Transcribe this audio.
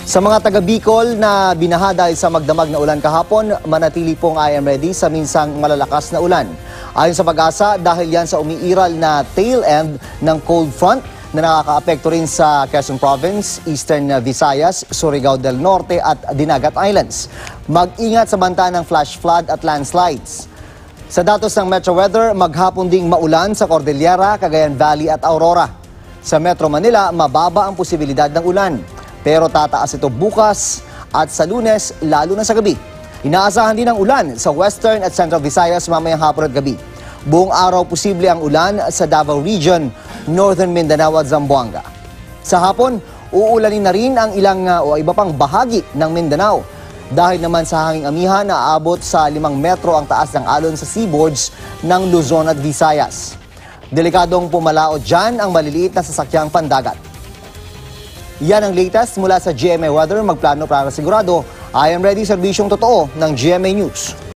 Sa mga taga Bicol na binaha dahil sa magdamag na ulan kahapon, manatili pong I am ready sa minsang malalakas na ulan. Ayon sa Pag-asa, dahil yan sa umiiral na tail end ng cold front na nakakaapekto rin sa Quezon Province, Eastern Visayas, Surigao del Norte at Dinagat Islands. Mag-ingat sa banta ng flash flood at landslides. Sa datos ng Metro Weather, maghapon ding maulan sa Cordillera, Cagayan Valley at Aurora. Sa Metro Manila, mababa ang posibilidad ng ulan. Pero tataas ito bukas at sa Lunes, lalo na sa gabi. Inaasahan din ang ulan sa Western at Central Visayas mamayang hapon at gabi. Buong araw posible ang ulan sa Davao Region, Northern Mindanao at Zamboanga. Sa hapon, uulanin na rin ang ilang o iba pang bahagi ng Mindanao. Dahil naman sa hanging amihan na aabot sa 5 metro ang taas ng alon sa seaboards ng Luzon at Visayas. Delikadong pumalaot dyan ang maliliit na sasakyang pandagat. Yan ang latest mula sa GMA Weather. Magplano para sigurado. I am ready, serbisyong totoo ng GMA News.